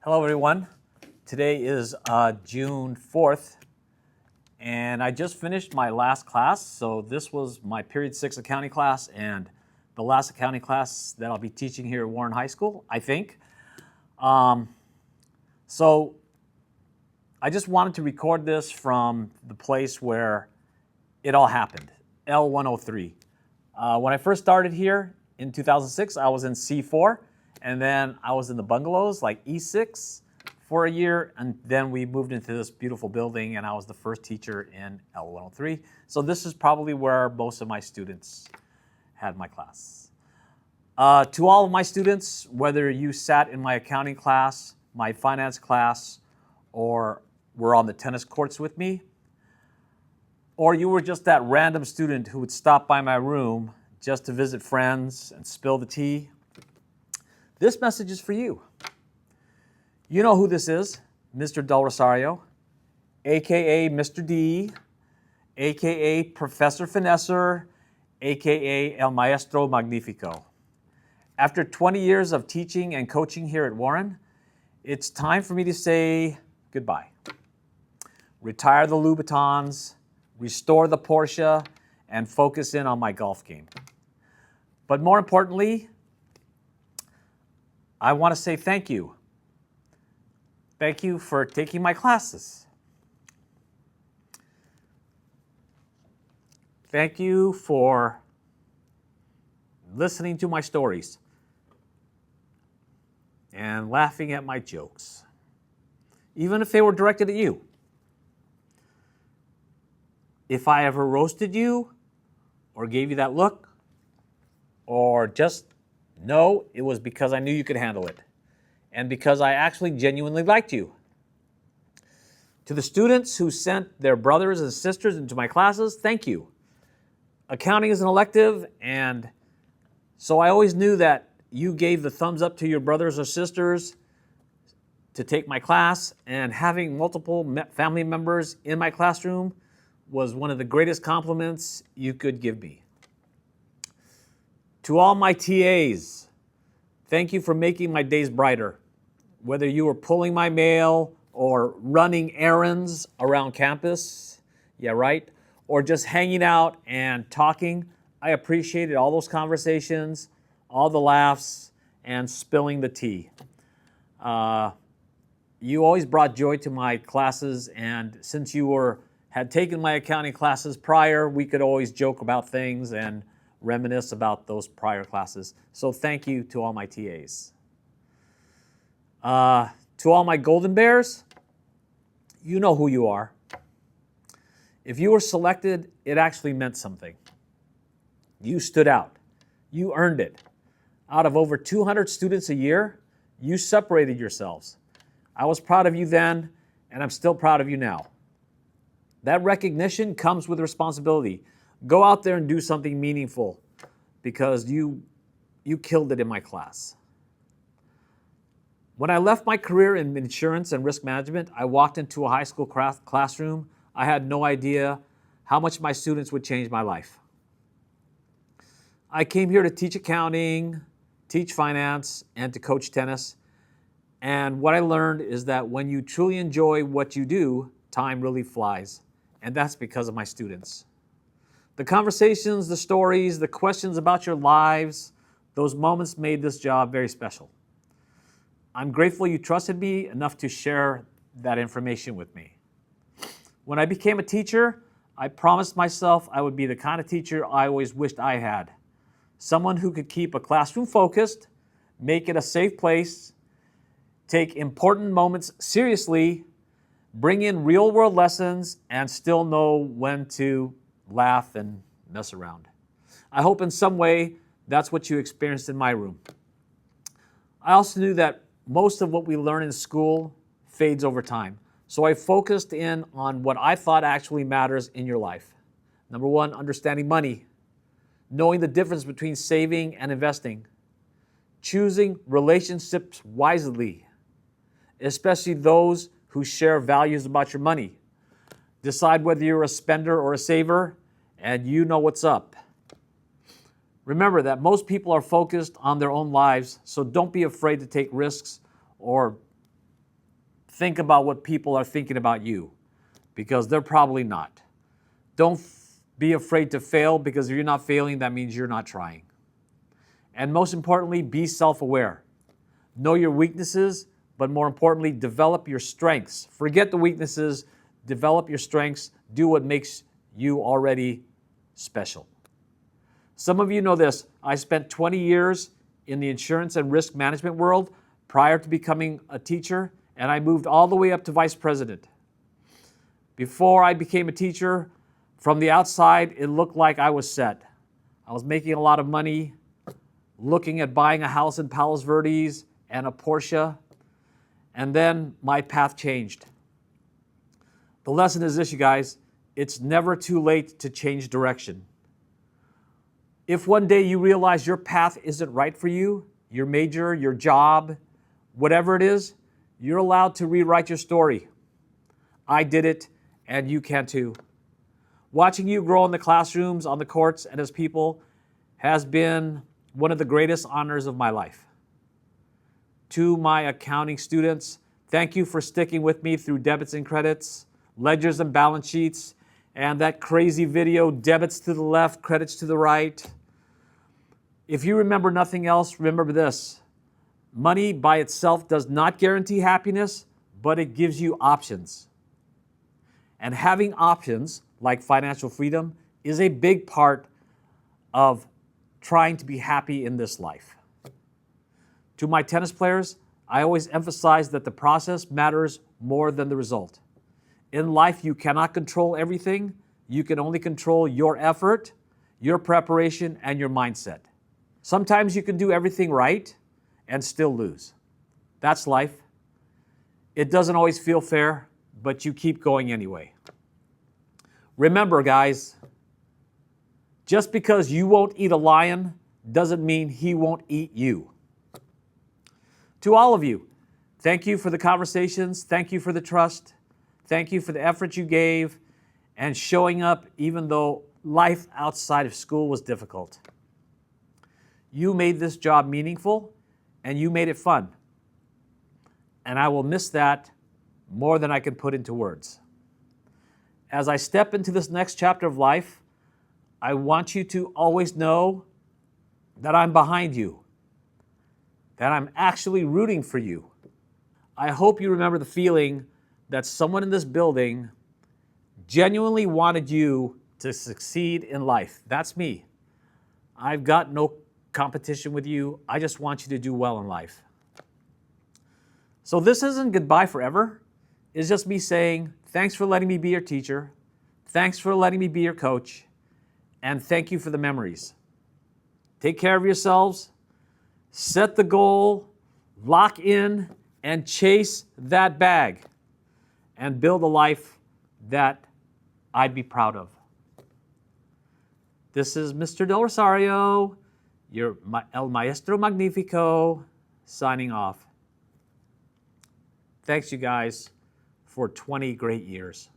Hello, everyone. Today is June 4th, and I just finished my last class. So this was my Period 6 accounting class and the last accounting class that I'll be teaching here at Warren High School, I think. So I just wanted to record this from the place where it all happened, L103. When I first started here in 2006, I was in C4, and then I was in the bungalows like E6 for a year, and then we moved into this beautiful building, and I was the first teacher in L103. So this is probably where most of my students had my class. To all of my students, whether you sat in my accounting class, my finance class, or were on the tennis courts with me, or you were just that random student who would stop by my room just to visit friends and spill the tea, this message is for you. You know who this is, Mr. Del Rosario, AKA Mr. D, AKA Professor Finesser, AKA El Maestro Magnifico. After 20 years of teaching and coaching here at Warren, it's time for me to say goodbye. Retire the Louboutins, restore the Porsche, and focus in on my golf game. But more importantly, I want to say thank you. Thank you for taking my classes. Thank you for listening to my stories and laughing at my jokes, even if they were directed at you. If I ever roasted you or gave you that look, or just no, it was because I knew you could handle it and because I actually genuinely liked you. To the students who sent their brothers and sisters into my classes, thank you. Accounting is an elective, and so I always knew that you gave the thumbs up to your brothers or sisters to take my class, and having multiple family members in my classroom was one of the greatest compliments you could give me. To all my TAs, thank you for making my days brighter. Whether you were pulling my mail or running errands around campus, yeah, right, or just hanging out and talking, I appreciated all those conversations, all the laughs, and spilling the tea. You always brought joy to my classes, and since you had taken my accounting classes prior, we could always joke about things and reminisce about those prior classes. So thank you to all my TAs. To all my Golden Bears, you know who you are. If you were selected, it actually meant something. You stood out. You earned it. Out of over 200 students a year, you separated yourselves. I was proud of you then, and I'm still proud of you now. That recognition comes with responsibility. Go out there and do something meaningful because you killed it in my class. When I left my career in insurance and risk management, I walked into a high school classroom. I had no idea how much my students would change my life. I came here to teach accounting, teach finance, and to coach tennis. And what I learned is that when you truly enjoy what you do, time really flies. And that's because of my students. The conversations, the stories, the questions about your lives, those moments made this job very special. I'm grateful you trusted me enough to share that information with me. When I became a teacher, I promised myself I would be the kind of teacher I always wished I had. Someone who could keep a classroom focused, make it a safe place, take important moments seriously, bring in real-world lessons, and still know when to laugh and mess around. I hope in some way that's what you experienced in my room. I also knew that most of what we learn in school fades over time. So I focused in on what I thought actually matters in your life. Number one, understanding money, knowing the difference between saving and investing, choosing relationships wisely, especially those who share values about your money. Decide whether you're a spender or a saver, and you know what's up. Remember that most people are focused on their own lives, so don't be afraid to take risks or think about what people are thinking about you, because they're probably not. Don't be afraid to fail, because if you're not failing, that means you're not trying. And most importantly, be self-aware. Know your weaknesses, but more importantly, develop your strengths. Forget the weaknesses, develop your strengths, do what makes you already special. Some of you know this. I spent 20 years in the insurance and risk management world prior to becoming a teacher, and I moved all the way up to vice president. Before I became a teacher, from the outside, it looked like I was set. I was making a lot of money, looking at buying a house in Palos Verdes and a Porsche, and then my path changed. The lesson is this, you guys: it's never too late to change direction. If one day you realize your path isn't right for you, your major, your job, whatever it is, you're allowed to rewrite your story. I did it, and you can too. Watching you grow in the classrooms, on the courts, and as people has been one of the greatest honors of my life. To my accounting students, thank you for sticking with me through debits and credits, ledgers and balance sheets, and that crazy video, debits to the left, credits to the right. If you remember nothing else, remember this: money by itself does not guarantee happiness, but it gives you options. And having options, like financial freedom, is a big part of trying to be happy in this life. To my tennis players, I always emphasize that the process matters more than the result. In life, you cannot control everything. You can only control your effort, your preparation, and your mindset. Sometimes you can do everything right and still lose. That's life. It doesn't always feel fair, but you keep going anyway. Remember, guys, just because you won't eat a lion doesn't mean he won't eat you. To all of you, thank you for the conversations. Thank you for the trust. Thank you for the effort you gave and showing up even though life outside of school was difficult. You made this job meaningful, and you made it fun. And I will miss that more than I can put into words. As I step into this next chapter of life, I want you to always know that I'm behind you, that I'm actually rooting for you. I hope you remember the feeling that someone in this building genuinely wanted you to succeed in life. That's me. I've got no competition with you. I just want you to do well in life. So this isn't goodbye forever. It's just me saying, thanks for letting me be your teacher. Thanks for letting me be your coach. And thank you for the memories. Take care of yourselves. Set the goal, lock in, and chase that bag. And build a life that I'd be proud of. This is Mr. Del Rosario, your El Maestro Magnifico, signing off. Thanks, you guys, for 20 great years.